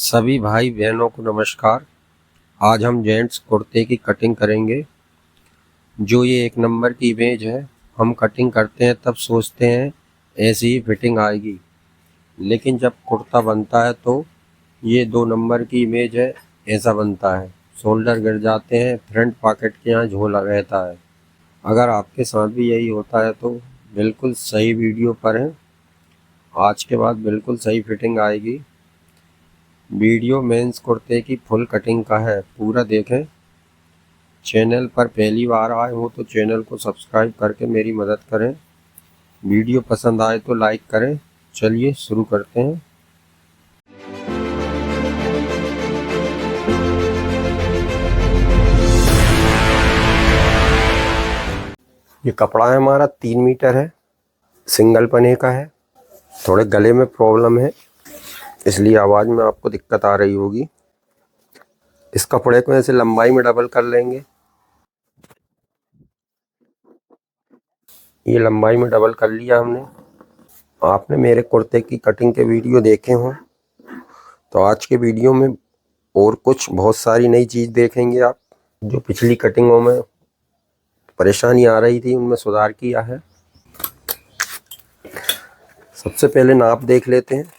सभी भाई बहनों को नमस्कार। आज हम जेंट्स कुर्ते की कटिंग करेंगे। जो ये एक नंबर की इमेज है, हम कटिंग करते हैं तब सोचते हैं ऐसी ही फिटिंग आएगी, लेकिन जब कुर्ता बनता है तो ये 2 नंबर की इमेज है, ऐसा बनता है। शोल्डर गिर जाते हैं, फ्रंट पॉकेट के यहाँ झोला रहता है। अगर आपके साथ भी यही होता है तो बिल्कुल सही वीडियो पर है। आज के बाद बिल्कुल सही फिटिंग आएगी। वीडियो मेंस कुर्ते की फुल कटिंग का है, पूरा देखें। चैनल पर पहली बार आए हो तो चैनल को सब्सक्राइब करके मेरी मदद करें। वीडियो पसंद आए तो लाइक करें। चलिए शुरू करते हैं। ये कपड़ा है हमारा 3 मीटर है, सिंगल पने का है। थोड़े गले में प्रॉब्लम है, इसलिए आवाज़ में आपको दिक्कत आ रही होगी। इस कपड़े को ऐसे लंबाई में डबल कर लेंगे। ये लंबाई में डबल कर लिया हमने। आपने मेरे कुर्ते की कटिंग के वीडियो देखे हों तो आज के वीडियो में और कुछ बहुत सारी नई चीज़ देखेंगे आप। जो पिछली कटिंगों में परेशानी आ रही थी उनमें सुधार किया है। सबसे पहले नाप देख लेते हैं।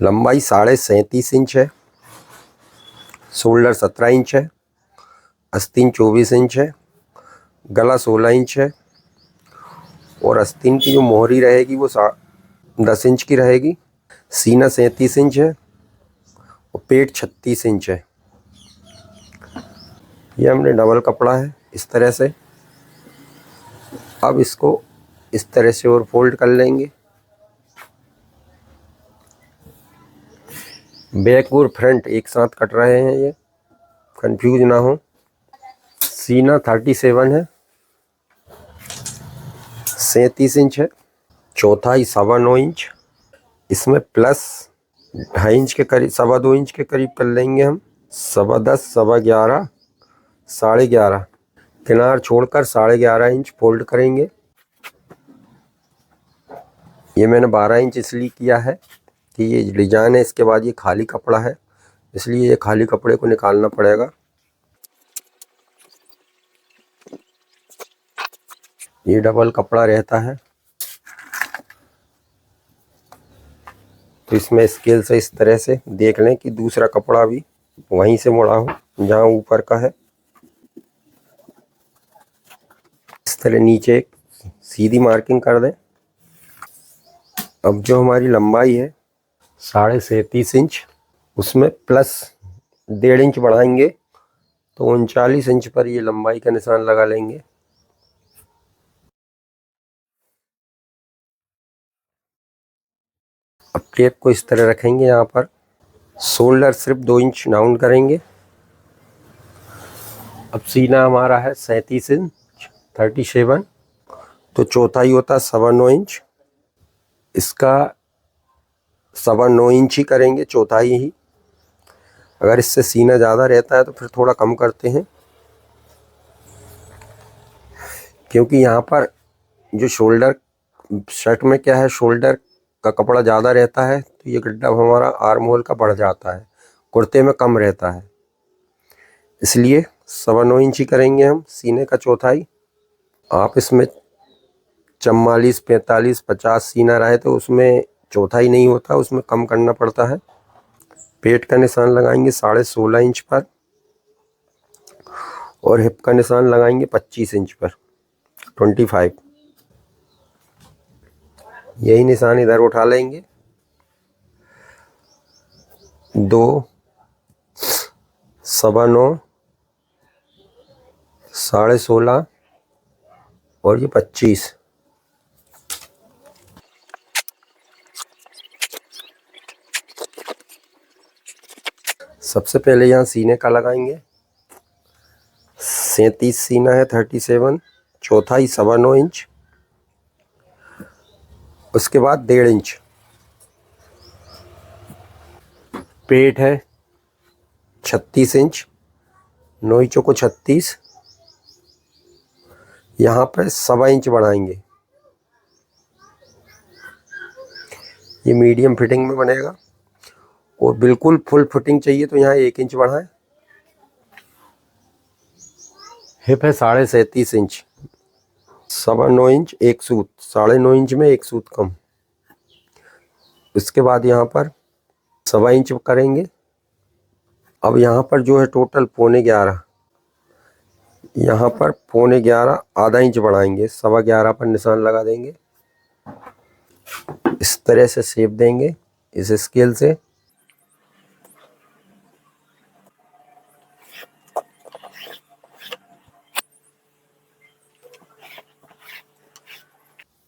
लंबाई 37.5 इंच है, शोल्डर 17 इंच है, आस्तीन 24 इंच है, गला 16 इंच है और आस्तीन की जो मोहरी रहेगी वो 10 इंच की रहेगी। सीना 37 इंच है और पेट 36 इंच है। ये हमने डबल कपड़ा है इस तरह से। अब इसको इस तरह से और फोल्ड कर लेंगे। बैक और फ्रंट एक साथ कट रहे हैं, ये कंफ्यूज ना हो। सीना 37 है, 37 इंच है, चौथाई 9.25 इंच। इसमें प्लस 2.5 इंच के करीब, 2.25 इंच के करीब कर लेंगे हम। 10.25, 11.25, 11.5, किनार छोड़कर 11.5 इंच फोल्ड करेंगे। ये मैंने 12 इंच इसलिए किया है कि ये डिजाइन है, इसके बाद ये खाली कपड़ा है, इसलिए ये खाली कपड़े को निकालना पड़ेगा। ये डबल कपड़ा रहता है तो इसमें स्केल से इस तरह से देख लें कि दूसरा कपड़ा भी वहीं से मुड़ा हो जहाँ ऊपर का है। इस तरह नीचे एक सीधी मार्किंग कर दें। अब जो हमारी लंबाई है 37.5 इंच, उसमें प्लस 1.5 इंच बढ़ाएंगे तो 39 इंच पर ये लंबाई का निशान लगा लेंगे। अब टेप को इस तरह रखेंगे। यहाँ पर शोल्डर सिर्फ 2 इंच डाउन करेंगे। अब सीना हमारा है 37 इंच, 37, तो चौथाई होता है 9.25 इंच। इसका 9.25 इंच ही करेंगे, चौथाई ही। अगर इससे सीना ज़्यादा रहता है तो फिर थोड़ा कम करते हैं, क्योंकि यहाँ पर जो शोल्डर, शर्ट में क्या है, शोल्डर का कपड़ा ज़्यादा रहता है तो ये गड्ढा हमारा आर्म होल का बढ़ जाता है, कुर्ते में कम रहता है। इसलिए 9.25 इंच ही करेंगे हम सीने का चौथाई। आप इसमें 44, 45, 50 सीना रहे तो उसमें चौथाई नहीं होता, उसमें कम करना पड़ता है। पेट का निशान लगाएंगे 16.5 इंच पर और हिप का निशान लगाएंगे 25 इंच पर, 25। यही निशान इधर उठा लेंगे। 2, 9.25, 16.5 और ये 25। सबसे पहले यहाँ सीने का लगाएंगे। 37 सीना है, 37, चौथाई 9.25 इंच। उसके बाद 1.5 इंच पेट है, 36 इंच, 9 चौको 36। यहाँ पर 1.25 इंच बढ़ाएंगे। ये मीडियम फिटिंग में बनेगा और बिल्कुल फुल फिटिंग चाहिए तो यहाँ 1 इंच बढ़ाएं। हिप है 37.5 इंच, 9.25 इंच एक सूत, 9.5 इंच में एक सूत कम। इसके बाद यहाँ पर 1.25 इंच करेंगे। अब यहाँ पर जो है टोटल 11.25, यहाँ पर 11.25 आधा इंच बढ़ाएंगे, 11.25 पर निशान लगा देंगे। इस तरह से शेप देंगे इस स्केल से।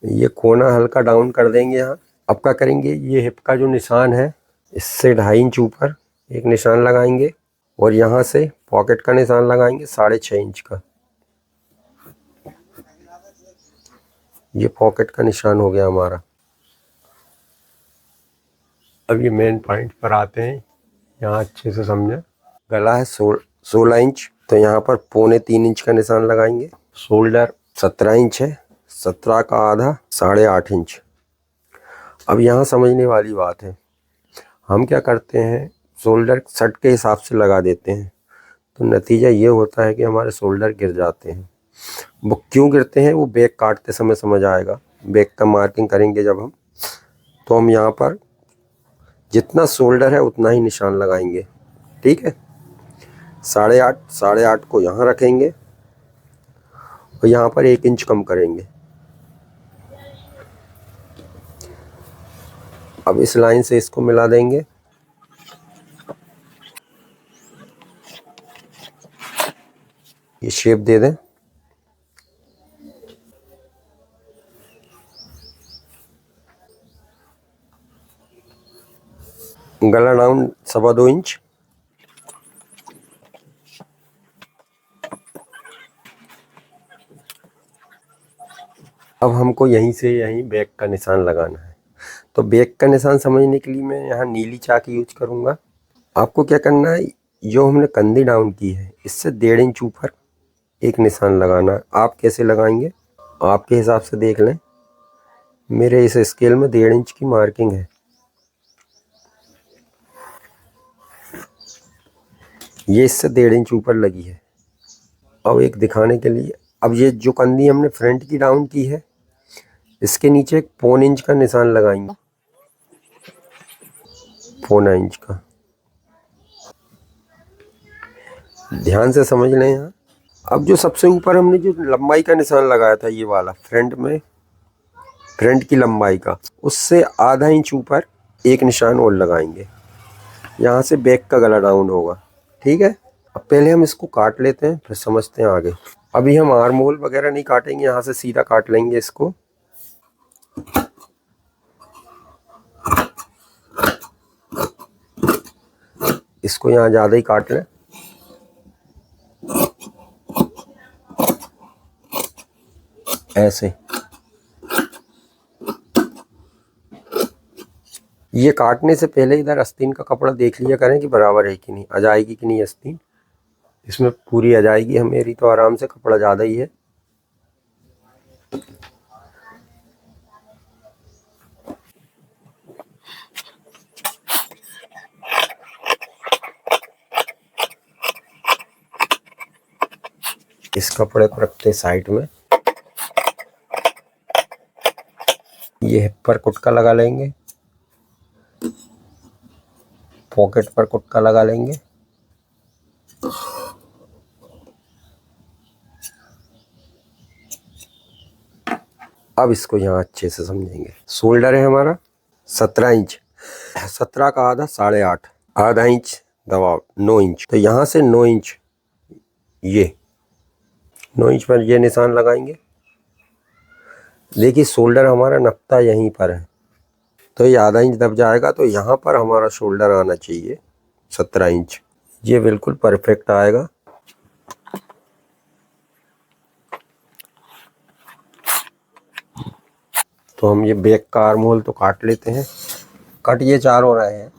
ये कोना हल्का डाउन कर देंगे यहाँ। अब क्या करेंगे, ये हिप का जो निशान है इससे 2.5 इंच ऊपर एक निशान लगाएंगे और यहाँ से पॉकेट का निशान लगाएंगे 6.5 इंच का। ये पॉकेट का निशान हो गया हमारा। अब ये मेन पॉइंट पर आते हैं, यहाँ अच्छे से समझें। गला है 16 इंच, तो यहाँ पर 3.25 इंच का निशान लगाएंगे। शोल्डर 17 इंच है, 17 का आधा 8.5 इंच। अब यहाँ समझने वाली बात है, हम क्या करते हैं शोल्डर शर्ट के हिसाब से लगा देते हैं, तो नतीजा ये होता है कि हमारे शोल्डर गिर जाते हैं। वो क्यों गिरते हैं वो बैक काटते समय समझ आएगा। बैक का मार्किंग करेंगे जब हम, तो हम यहाँ पर जितना शोल्डर है उतना ही निशान लगाएंगे। ठीक है, 8.5 को यहाँ रखेंगे और यहाँ पर 1 इंच कम करेंगे। अब इस लाइन से इसको मिला देंगे। ये शेप दे दें। गला डाउन 2.25 इंच। अब हमको यहीं से यहीं बैक का निशान लगाना है, तो बैक का निशान समझने के लिए मैं यहाँ नीली चाक यूज करूँगा। आपको क्या करना है, जो हमने कंधी डाउन की है इससे 1.5 इंच ऊपर एक निशान लगाना है। आप कैसे लगाएंगे आपके हिसाब से देख लें। मेरे इस स्केल में 1.5 इंच की मार्किंग है। ये इससे 1.5 इंच ऊपर लगी है। अब एक दिखाने के लिए, अब ये जो कंधी हमने फ्रंट की डाउन की है इसके नीचे 1.25 इंच का निशान लगाएंगे, 1.25 इंच का। ध्यान से समझ लें यहाँ। अब जो सबसे ऊपर हमने जो लंबाई का निशान लगाया था, ये वाला फ्रंट में, फ्रंट की लंबाई का, उससे आधा इंच ऊपर एक निशान और लगाएंगे। यहाँ से बैक का गला डाउन होगा। ठीक है, अब पहले हम इसको काट लेते हैं फिर समझते हैं आगे। अभी हम आर्म होल वगैरह नहीं काटेंगे, यहाँ से सीधा काट लेंगे इसको। इसको यहाँ ज़्यादा ही काट लें। ऐसे ये काटने से पहले इधर आस्तीन का कपड़ा देख लिया करें कि बराबर है कि नहीं, आ जाएगी कि नहीं आस्तीन। इसमें पूरी आ जाएगी, मेरी तो आराम से, कपड़ा ज़्यादा ही है। इस कपड़े को रखते साइड में। ये हिप पर कुटका लगा लेंगे, पॉकेट पर कुटका लगा लेंगे। अब इसको यहाँ अच्छे से समझेंगे। शोल्डर है हमारा 17 इंच, 17 का आधा 8.5, आधा इंच दबाव 9 इंच, तो यहाँ से 9 इंच, ये 9 इंच पर ये निशान लगाएंगे। देखिए शोल्डर हमारा नपता यहीं पर है, तो ये आधा इंच दब जाएगा, तो यहाँ पर हमारा शोल्डर आना चाहिए 17 इंच। ये बिल्कुल परफेक्ट आएगा। तो हम ये बैक का आर्म होल तो काट लेते हैं। कट ये 4 हो रहे हैं।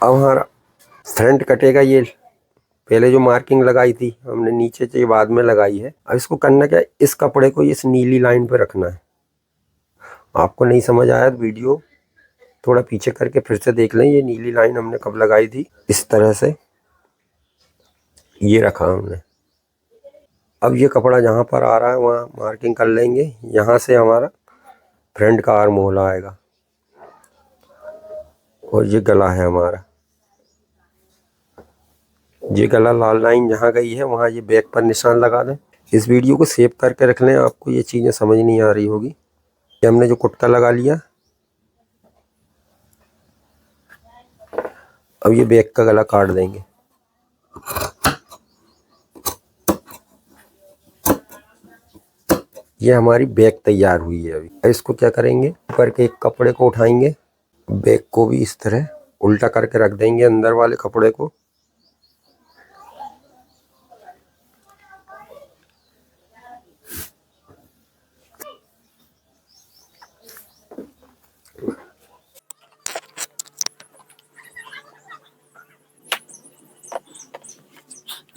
अब हमारा फ्रंट कटेगा ये पहले जो मार्किंग लगाई थी हमने नीचे से बाद में लगाई है। अब इसको करना क्या है, इस कपड़े को इस नीली लाइन पे रखना है। आपको नहीं समझ आया तो वीडियो थोड़ा पीछे करके फिर से देख लें। ये नीली लाइन हमने कब लगाई थी, इस तरह से ये रखा हमने। अब ये कपड़ा जहाँ पर आ रहा है वहाँ मार्किंग कर लेंगे। यहाँ से हमारा फ्रंट का आर्म होल आएगा और ये गला है हमारा। ये गला लाल लाइन जहाँ गई है वहाँ ये बैक पर निशान लगा दें। इस वीडियो को सेव करके रख लें, आपको ये चीज़ें समझ नहीं आ रही होगी। ये हमने जो कुर्ता लगा लिया, अब ये बैक का गला काट देंगे। ये हमारी बैक तैयार हुई है। अभी इसको क्या करेंगे, ऊपर के एक कपड़े को उठाएंगे, बैक को भी इस तरह उल्टा करके रख देंगे अंदर वाले कपड़े को।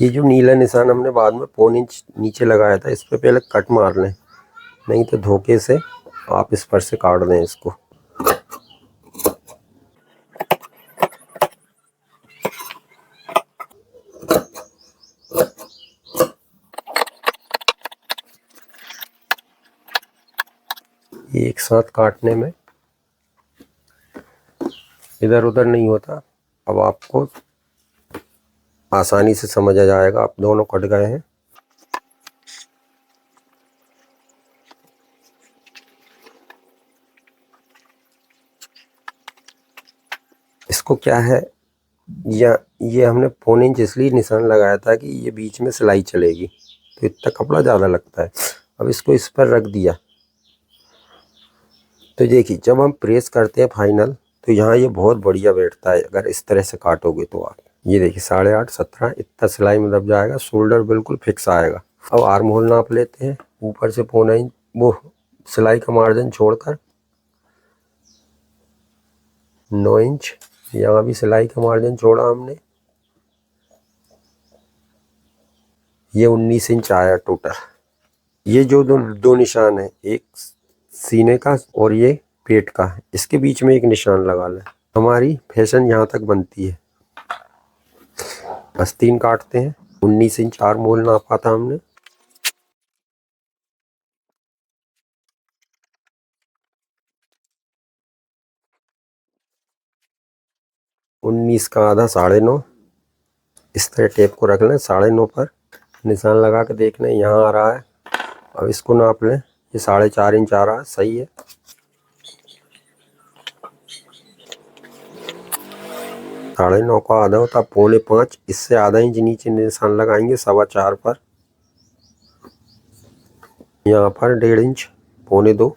ये जो नीला निशान हमने बाद में 1.25 इंच नीचे लगाया था, इस पे पहले कट मार लें, नहीं तो धोखे से आप इस पर से काट दें इसको। ये एक साथ काटने में इधर उधर नहीं होता। अब आपको आसानी से समझ आ जाएगा। आप दोनों कट गए हैं। इसको क्या है, या ये हमने 1.25 इंच इसलिए निशान लगाया था कि ये बीच में सिलाई चलेगी, तो इतना कपड़ा ज़्यादा लगता है। अब इसको इस पर रख दिया तो देखिए जब हम प्रेस करते हैं फाइनल, तो यहाँ ये बहुत बढ़िया बैठता है। अगर इस तरह से काटोगे तो आप ये देखिए 8.5 17 इतना सिलाई में दब जाएगा, शोल्डर बिल्कुल फिक्स आएगा। अब आर्म होल नाप लेते हैं। ऊपर से 1.25 इंच वो सिलाई का मार्जिन छोड़कर 9 इंच, यहाँ भी सिलाई का मार्जिन छोड़ा हमने, ये 19 इंच आया टोटल। ये जो दो निशान है, एक सीने का और ये पेट का, इसके बीच में एक निशान लगा लें। हमारी फैशन यहाँ तक बनती है। आस्तीन काटते हैं। 19 इंच आर्म होल नापा था हमने। उन्नीस का आधा 9.5, इस तरह टेप को रख लें। 9.5 पर निशान लगा के देख लें, यहाँ आ रहा है। अब इसको नाप लें, ये 4.5 इंच आ रहा है, सही है। 9.5 का आधा होता 4.25, इससे आधा इंच नीचे निशान लगाएंगे 4.25 पर। यहाँ पर 1.5 इंच, 1.25,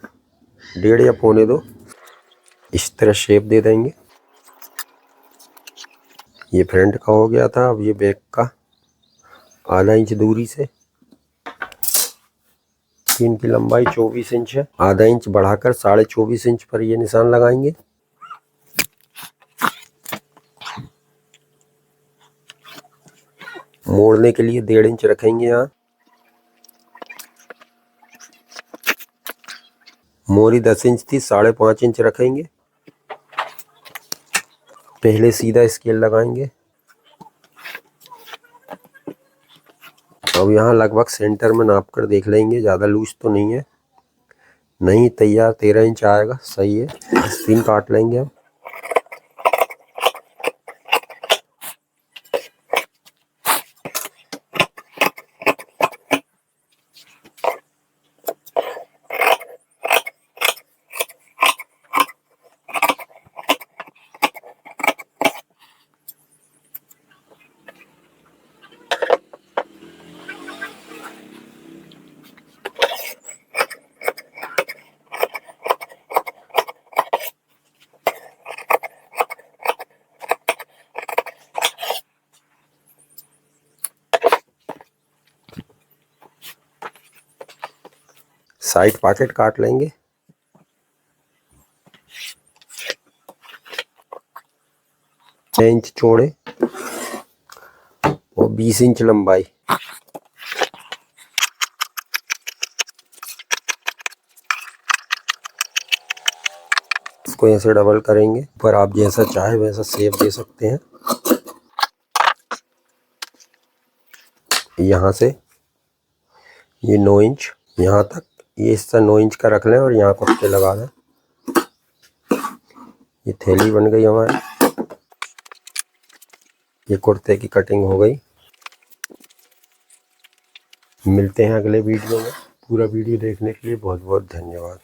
1.5 या 1.25 इस तरह शेप दे देंगे। ये फ्रंट का हो गया था। अब ये बैक का आधा इंच दूरी से, स्किन की लंबाई 24 इंच है, आधा इंच बढ़ाकर 24.5 इंच पर ये निशान लगाएंगे। मोड़ने के लिए 1.5 इंच रखेंगे। यहाँ मोरी 10 इंच थी, 5.5 इंच रखेंगे। पहले सीधा स्केल लगाएंगे। अब यहाँ लगभग सेंटर में नाप कर देख लेंगे, ज़्यादा लूज तो नहीं है। नहीं, तैयार 13 इंच आएगा, सही है। आस्तीन काट लेंगे अब। साइड पॉकेट काट लेंगे। इंच चौड़े और 20 इंच लंबाई। इसको ऐसे डबल करेंगे, पर आप जैसा चाहे वैसा शेप दे सकते हैं। यहाँ से ये 9 इंच यहाँ तक, ये हिस्सा 9 इंच का रख लें और यहाँ पट्टे लगा दें। ये थैली बन गई हमारी। ये कुर्ते की कटिंग हो गई। मिलते हैं अगले वीडियो में। पूरा वीडियो देखने के लिए बहुत बहुत धन्यवाद।